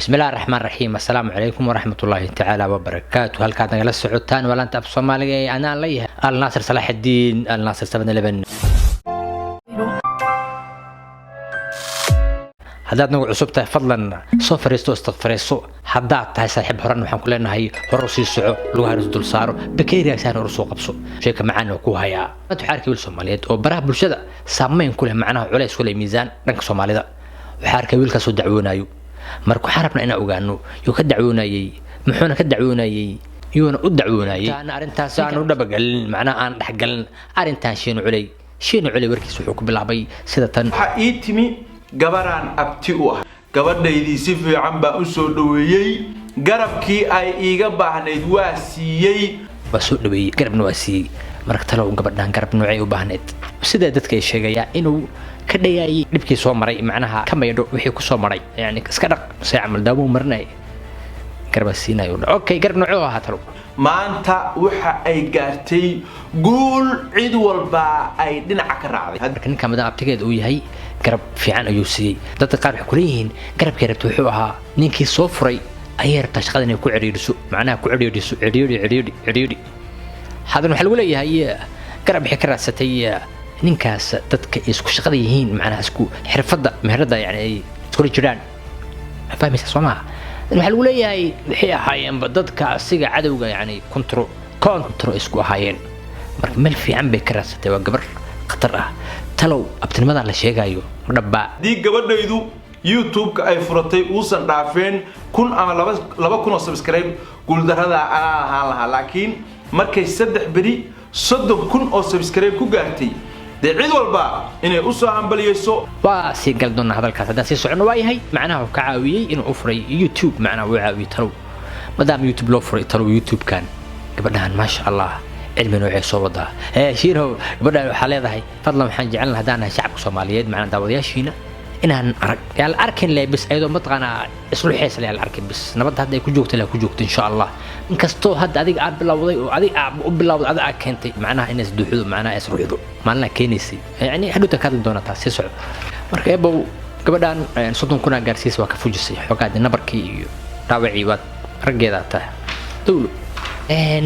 بسم الله الرحمن الرحيم. السلام عليكم ورحمة الله تعالى وبركاته. هل كانت نقل سعودتان ولا أنت بصومالية؟ أنا ليه الناصر صلاح الدين الناصر 7-11. هداد نوع عصبته فضلا سو فريستو استغفريسو هداد تاي صاحب هرن waxaan ku leenahay hor sii soco lugaha dul saaro bakeeriga saan hor soo qabso sheeka macaan oo ku haya mad xarkii Soomaaliyeed oo baraha bulshada saameyn ku leh macnaha culays ku leh miisaan dhanka Soomaalida waxa arkay wiilka soo dacwoonayo markuu xarabna ina ogaano iyo ka dacwoonayay muxuuna ka dacwoonayay iyuna u dacwoonayay aan arintaas aan u dhabagalin macnaha aan dhaxgalin arintan shiinu culay warkiis wuxuu ku bilaabay sida tan waxa ii timi gabaraan abti u ah gabadhaydii si fiican baa u soo dhaweeyay garabkii ay iiga baahnayd waa siiyay soo dhaweeyay garabna waa siiyay marka talo gabadhan garab noocay u baahnayd sida dadka ay sheegayaan inuu ka dhayay dibkii soo maray macnaha ka meedho wixii ku soo maray yani iska dhaq say amal daawo marnay garba siinayo okay garab noocay ah talo maanta waxa ay gaartay guul cid walba ay dhinaca ka raacday ninka madan abtigeed uu yahay garab fiican ayuu siiyay dadka qaar waxay ku leeyihiin garabkii rabta wuxuu ahaa ninkii soo furay ayay rabtaa shaqada inay ku ciriiriso macnaha ku ciriiri hadan waxa lagu leeyahay garab wixii ka raadsatay ninkaas dadka isku shaqada yihiin macnaha isku xirfadda meherada yani ay isku jiraan fahmaysa Soomaa waxa lagu leeyahay wixii ahaayeen dadka asiga cadawga yani control isku ahaayeen marka meel fiican bay ka raadsatay waa gabar khatar ah talow abtinimada la sheegayo dhaba di gabadhaydu YouTube-ka ay furatay uusan dhaafeen 1000 ama 2000 oo subscribe guuldarada ahaan lahaa laakiin markay 3 bari 30000 oo subscribe ku gaartay cid walba inay u soo hambaliyayso waa si galdoona hadalkaas hadda si socon waa yahay macnaha uu ka caawiyay inuu u furay YouTube macnaha uu caawiyay talow madam YouTube loo furay talow YouTube kan gabadhan ma sha Allah علم نوعي صودا شيرو بدأ حالي فضلا محن جعلنا هدانا شعب Soomaaliyeed معنا داودياشينا إنها أركن لي بس أيضا مطقنا اسلو حيس لي الأركن بس نبض هذا يكون جوكت له كوجوكت إن شاء الله إن كستو هذا أديك عبد الله وضي أديك عبد الله هذا أكنتي معناها الناس دحوذ معناها يسرو يدو مالنا كينيسي يعني حدو تكاد دونا تاسيس مركبوا قبلان صوتهم كنا جارسيس وكفوجسي حقاد نبركي راوعي وات رجيداته دولو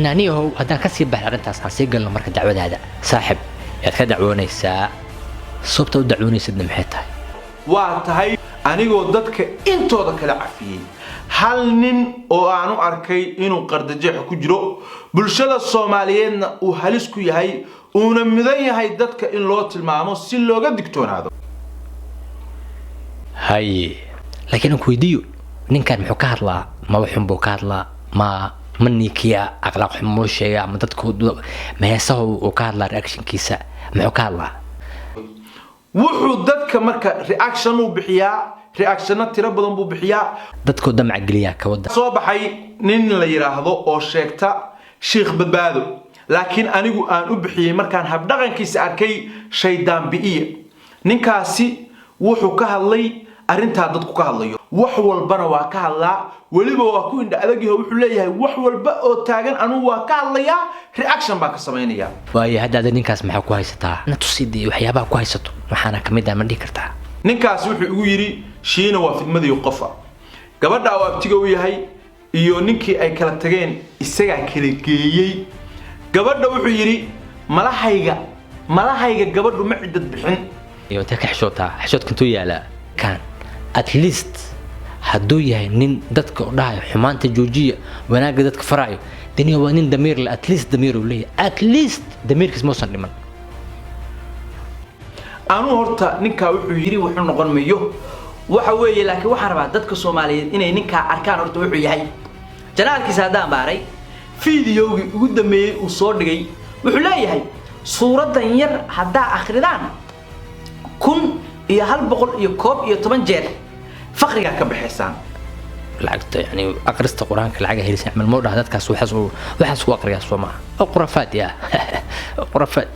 نانيو هذا كسي بحر أنت سيقل مركز دعوة هذا صاحب يتدعوني سا صوبته ودعوني سدنا محيطها واتهاي أنيقو دادك إنتو داك العفيين هل نين أو أنو أركي إنو قردجيح كجرو بلشدة الصوماليين وهالسكو يهي ونمذي هاي دادك إن لوت المعامو سيلو قد دكتون هذا هاي لكن كويديو نين كان محوكات لا ما وحن بوكات لا ما مني كيا أخلاق حموشة أما تدخل ما يسوي وكان لا رياكشن كيسة ما وكان لا وحو دتك مركا رياكشن وبحيا رياكشنات ترى بدن بحيا دتك دم عقلية كودا صباحي نين لا يراهدو أو شيكتا شيخ بدبادو لكن أنيقو أن أبحي مركان هبدغن كيس أركي شيدان بإيه نينكاسي وحو كهالي أرنتها دتك كهالي wax walbana waa ka hadlaa waliba waa ku indha adag yahay wuxuu leeyahay wax walba oo taagan anu waa ka hadlaya reaction baa ka sameynaya waayo hadda ninkaas maxaa ku haysataa na tusidii waxyaabaha ku haysato waxaana kamid ah ma dhigi kartaa ninkaas wuxuu ugu yiri shiina waa fidmadii qofa gabadha oo abtiga u yahay iyo ninkii ay kala tageen isaga kala geeyay gabadha wuxuu yiri malahayga gabadhu ma cidad bixin iyo ta ka xishoodka yaala kan at least hadduu yahay nin dadka u dhahay xumaanta joojiya wanaaga dadka faraayo daniya waa nin damiir la at least damiirkiis moosan dhiman anu horta ninka wuxuu yiri wuxuu noqon mayo waxa weeye laakiin waxa rabaa dadka Soomaaliyeed inay ninka arkaan horta wuxuu yahay janaalkiisa hadaan baaray fiidiyowgii ugu dambeeyay uu soo dhigay wuxuu leeyahay suuradan yar hadaa akhridaan 1110 jeer فقري كم بحسان لعقت يعني أقرست القرآن كالعجة هي لسه عمل موضة هذا كاس وحسوا أقري أسوما قرافات يا قرافات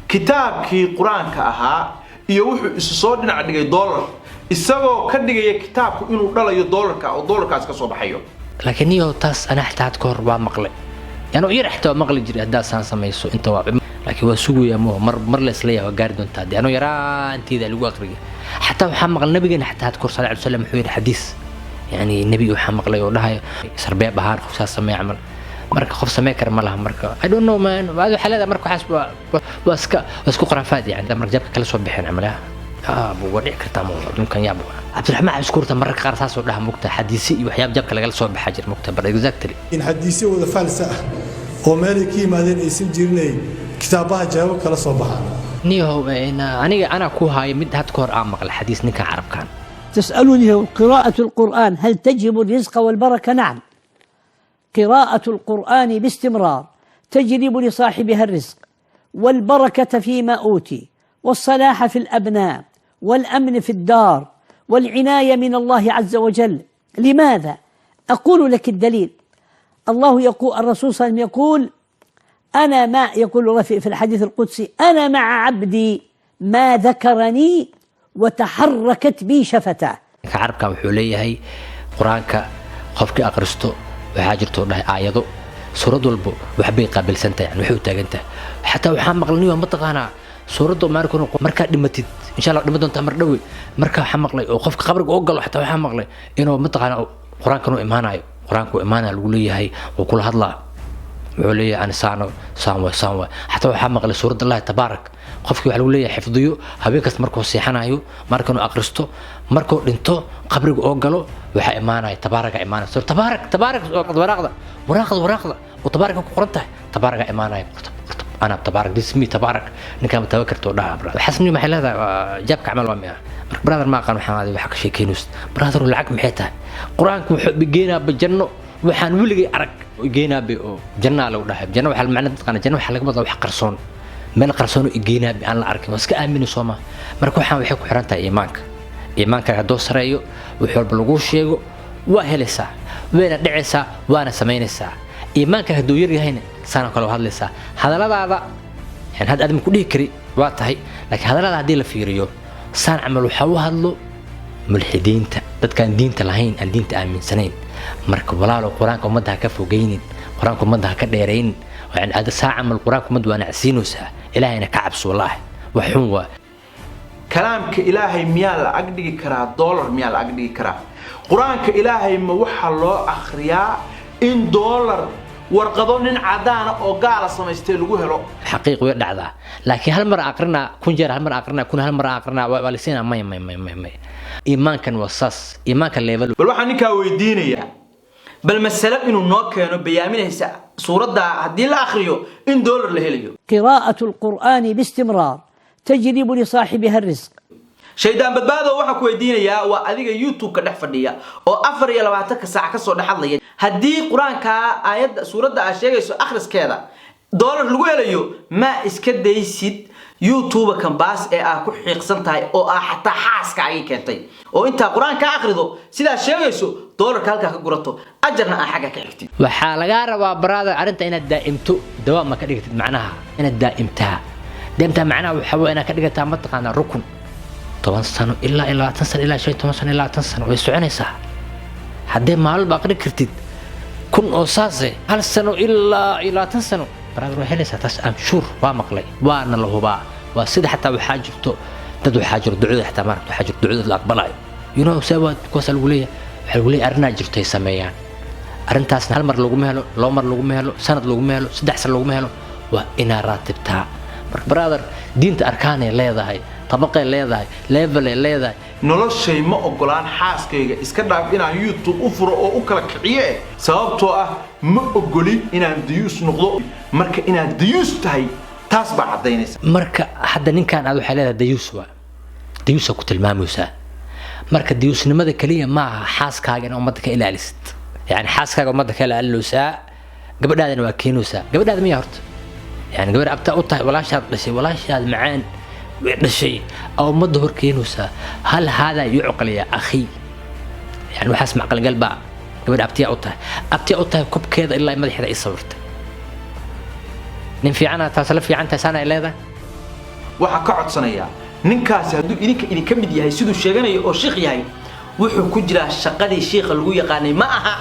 كتاب كي قرآن كأها يوح الصور عندك دولار السبب كدقي كتاب إنه دولار $1 أو $1 كاس كسب حيو لكن يو تاس أنا احتاج كهرباء مقلي يعني يرحتوا مقلي جري هذا سان سميسو أنت واب لكن وسوق يا مو مر لسليه وقاردون تادي أنا يرى أنت إذا لو أقري حتى محمد النبي حتى هتكر صلى الله عليه وسلم حوير حديث يعني النبي وحمق لي وضحي سربيع بهار خفصا سمي عمل marka qof sameey kar ma laha marka I don't know man waad xalada marka waxaas wasku qarafaad yani marka jabka kala soo bixin amalaha buu wadic kartaa mudunkan yaabo Abdulrahman askurta marka qaar saas oo dhaha mugta xadiisi iyo waxyaab jabka laga soo baxaa jir mugta bar exactly in xadiisi wada falsa oo meelkii maadeen aysan jirnay kitaabaha jawaab kala soo baxaan niyo aniga ku haay mid had koor aan maqal xadiis ninka carabkan تسألني قراءة القرآن هل تجلب الرزق والبركة؟ نعم، قراءة القرآن باستمرار تجلب لصاحبها الرزق والبركة فيما أوتي والصلاح في الأبناء والأمن في الدار والعناية من الله عز وجل. لماذا؟ أقول لك الدليل. الله يقول، الرسول صلى الله عليه وسلم يقول: أنا ما يقول في الحديث القدسي: أنا مع عبدي ما ذكرني وتحركت بي شفتاه. عربك وحوليه قرآنك قفك أقرسته وحاجرته له آياته سورة البو وحبي قابل سنته يعني وحو تاجنته حتى وحمق لنيو متقانا سورة ما يكون مركا دمتد إن شاء الله دمتون تمر دوي مركا حمق لي وقفك قبرك أوجل حتى وحمق لي إنه متقانا قرآن كانوا إيمانا قرآنك إيمانا الولية هي وكل هذا وعليه عن سانوا حتى وحمق لي سورة الله تبارك قفك وعليه حفظيو هبيكس مركو سيحنايو مركو أقرسته مركو دنتو قبرك أوجلو وحا إيمانا تبارك إيمانا سورة تبارك وراقض وتبارك قرنته تبارك إيمانا أنا تبارك دي اسمي تبارك نكام متوكرت ولا برا حسني محل هذا جابك عمل ومياه برادر ما قالوا حمادي وحق شيء كينوس برادر العقل محيتها قرآنك بيجينا بالجنة وحن ولقي عرق وجينا بجنة لو ده جنة وحل معنا تقنا جنة وحل قبض وحق قرصون من قرصون يجينا بأن العرق بس كأمين صوما مركو حام وحق حرنته إيمانك هدوس رأيه وحول بلغوش يجو وهلسا وين دعسا وأنا سمين الساعة إيمانك هدو يرجع هنا سنة كلو هذا لسا هذا لا هذا يعني هذا أدم كله يكري وقتها لكن هذا لا هذا لفيريو سان عملوا حوا هذلو ملحدين كان دين تلاهين عن دين تأمين سنين مركب ولا لو قرآنكم مدها كفوا جينين قرآنكم مدها كديرين وعند هذا ساعة من القرآنكم مد وأنا عسينه ساعة إلهي نكعبس والله وحوا كلامك إلهي ميال عقدي كرا دولار ميال عقدي كرا قرآنك إلهي موحى الله أخرياء إن دولار warqado nin cadaan oo gaala sameystay lagu helo xaqiiq way dhacdaa laakiin hal mar aqrina kun jeer hal mar aqrina kun hal mar aqrina waa lisina may iimaankan wasas iimaanka level bal waxaan ninka weydiinaya bal mas'ala inuu noo keeno bayaaminaysa suurada hadii la akhriyo in dollar la helayo قراءة القرآن باستمرار تجلب لصاحبها الرزق. shaydaan badbaado waxa ku weydiinaya waa adiga YouTube ka dhex fadhiya oo 24 saac ka soo dhaxadlaya hadii quraanka aayada suurada ay sheegayso akhriskeeda dollar lagu helayo ma iska daysid YouTube kan baas ee ah ku xiiqsan tahay oo ah xataa xaaska ay keentay oo inta quraanka akhrido sida sheegayso dollar halka ka gurato ajarna aan xaga ka xigtid waxa laga rabaa brother arinta inaad daa'imto dawaam ka dhigtid macnaha inaad daa'imta macnaha waxa weeye inaad ka dhigtaa mataqaana rukun 10 sano ilaa 10 sano ilaa 15 sano ilaa 10 sano way soconaysaa haddii maal baaqri kartid kun oo saase hal sano ilaa 10 sano brother helaysaa taas am shur waa maqlay waana la hubaa waa sida xataa waxa jirto dad waxa jiro ducada xataa marka waxa jiro ducada la aqbalay you know sabab koos lagu leeyahay arina jirtay sameeyaan arintaasna hal mar lagu meelo loo mar lagu meelo sanad lagu meelo saddex sano lagu meelo waa ina raatibtaa marka brother diinta arkaan ay leedahay طبقة لذا level لذا noloshay ma ogolaan xaaskayga iska dhaaf inaan YouTube u furo oo u kala kiciye sababtoo ah ma ogoli inaan diyuus noqdo marka inaan diyuus tahay taas baa cadeynaysa marka hadda ninkan aad waxa leedahay diyuus ku tilmaamaysa marka diyuusnimada kaliya ma aha xaaskaaga in ummadda ka ilaalisid yani xaaskaaga ummadda ka ilaalinaysa gabadhaadana waa keenaysa gabadhaada ma horta yani gabar abta u tahay walaashaad macaan شيء أو مظهر كينوسا هل هذا يعقل يا أخي يعني وحاس معقل قلبه قبل أبتي أوتها كوب كذا إلا ما يحد يصورت ننفي عنها تصلف في عنها سنة إلا ذا وحكعت صنيا ننكاس هدو إني كم بدي هاي سدو شيغاني أو شيخ ياي وحو كجرا شقدي شيخ الوية قاني معها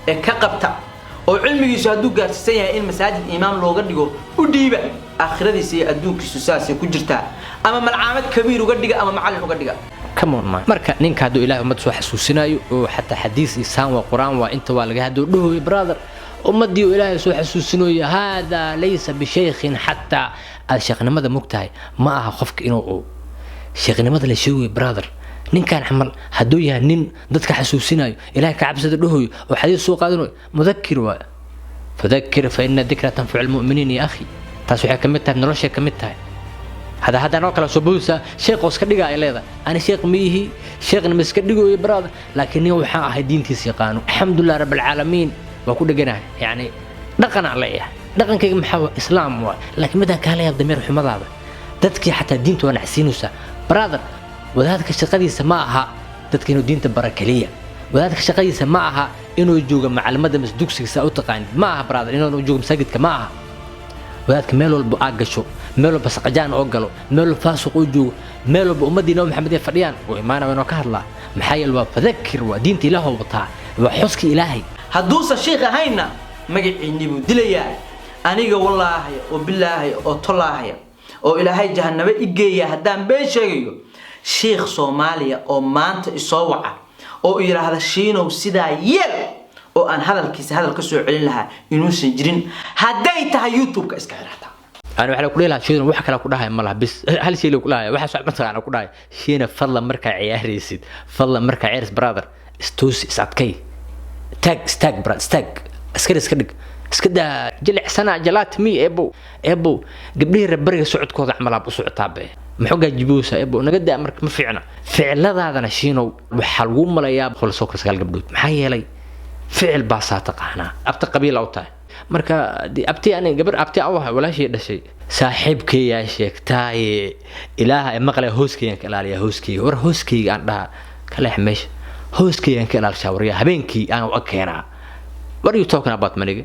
كقبتا oo cilmigiisu haduu gaarsiisan yahay in masaajid imaam looga dhigo u dhiiba aakhiradiisa adduunkiisu saasay ku jirtaa ama malcaamad kabiir uga dhiga ama macallin uga dhiga come on man marka ninka haduu ilaahay umad soo xasuusinayo oo xataa xadiis isaan waa quraan waa inta waa laga haduu dhahoy brother ummadii ilaahay soo xasuusinayo hada laysa bi shaykhin hatta al-shaykhnimada mugtahay ma aha qofka inuu shaykhnimada la sheegay brother ninkan xamal haduu yahay nin dadka xasuusinayo ilaahay ka cabsada dhahoy oo xadiis soo qaadanayo mudakkir waa fadhakkir fa inna dhikra tanfa'u al-mu'minin ya akhi taas waxay kamid tahay nolosha kamid tahay هذا نوع كلا سبوسة شيخ وسكديجا إلى أنا شيخ ميه شيخ مسكديجو يبرد لكن هو حق دين تسيقانه الحمد لله رب العالمين وكل جناه يعني دقن عليه دقن كي محو إسلام لكن ماذا كان له الضمير حمد هذا تذكي حتى الدين تونا حسينوسا برادر وذلك الشقة يسمعها تذكي إنه دين تبركلية وذلك الشقة يسمعها إنه يجوج مع المدى مسدوكسي سأوتقان معها برادر إنه يجوج مساجد كمعها وذلك ماله البقاقشو ماله بس قجان أوجلو ماله فاسق وجو ماله بأمدي نوم محمد فريان وإيمانا ونوكه الله محايل وفذكر ودينتي له وبطاع وحسك إلهي هدوس الشيخ هينا مجد عندي بدليا أنيجا والله وبالله وطلاه وإلهي جهنم إجيا هدام بيشيو شيخ صوماليا أو مانت الصوعة أو إلى هذا الشيء وسيدا يل وأن هذا الكسر علين لها ينوس جرين هدايتها يوتيوب كإسكالاتها أنا وحنا كلنا شيء وحكي لك كلها مالها بس هل شيء لك كلها واحد صعب مثلا أنا كلها شيء فضل مركع عيار يسيد فضل مركع عيرس برادر استوس سعدكي ستاج براد ستاج اسكده جلع سنة جلات مي أبو قبليه ربري سعود كوضع عملها بسعود تابع محوجة جبوسة أبو نقد أمرك ما فعنا فعل هذا أنا شينو وحلوم ولا ياب خل سكر سكال قبلوت محيي لي فعل باسات قهنا أبت قبيلة أوتاه marka abti ani gabar abti awaha walaashay dhashay saaxiibkay yaa sheegtay ilaaha maqlay hooskayga ilaaliya hooskayga war hooskayga aan dhaha kala xmeesh hooskayga ka ilaalisha wariya habeenkii aan u keenaa what are you talking about maniga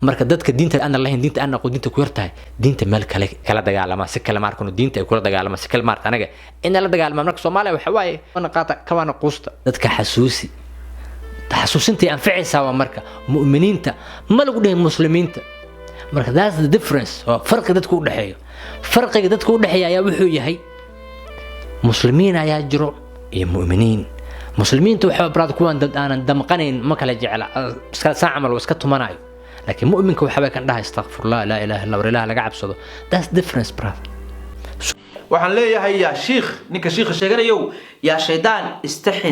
marka dadka diinta aan lahayn diinta aan aqoon diinta ku yartahay diinta meel kala dagaalama si kala markano diinta ay kula dagaalama si kala marta anaga in la dagaalama marka Soomaaliya waxa waaye wana qaata kawana quusta dadka xasuusi تحسوسنتي أنفعها ومركا مؤمنين تا ما لو قدهم مسلمين تا مركا that's the difference فرق ده تكون دحية فرق ده تكون دحية يا وحوي هي مسلمين يا جرو يا مؤمنين مسلمين توحوا براد كون أنا دمقنين ما كلا جعل ساعة عمل وسكتوا مناي لكن مؤمن كوا حبا كان ده استغفر الله لا إله إلا الله ولا لا قعب صدق that's difference براد waxaan leeyahay yaa sheekh ninka sheekha sheeganayo yaa shaydaan istaxi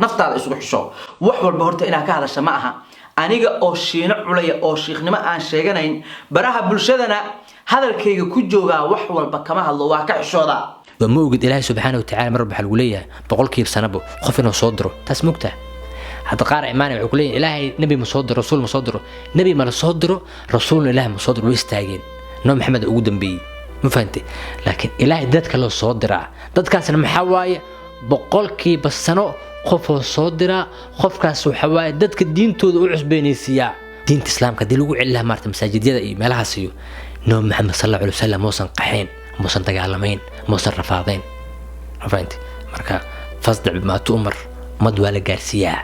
naftaada isugu xisho wax walba horta inaad ka hadasho ma aha aniga oo shiina culaya oo sheekhnimo aan sheeganayn baraha bulshadana hadalkayga ku jooga wax walba kama hadlo waa ka xishooda وما وجد إلهي سبحانه وتعالى مرة بحلولية بقول كيف سنبه خوف إنه صدره تسمكته حتى قارئ إيماني وعقولية إلهي نبي مصدر رسول مصدره نبي ما صدره رسول إله مصدر ويستاجين نو محمد أودن بي ما فهمتي لكن إلهي ذاتك لو صدره ذاتك أنا محواية بقول كيف السنة خوف صدره خوف كاس وحواية ذاتك الدين تود وعس بيني سياع دين الإسلام كدي لو علها مرت مساجد يدا ما لها سيو نو محمد صلى الله عليه وسلم موسن قحين موسن تقالمين موسن رفاضين فهمتي مركا فاصدع بما تؤمر مدوى لقارسيا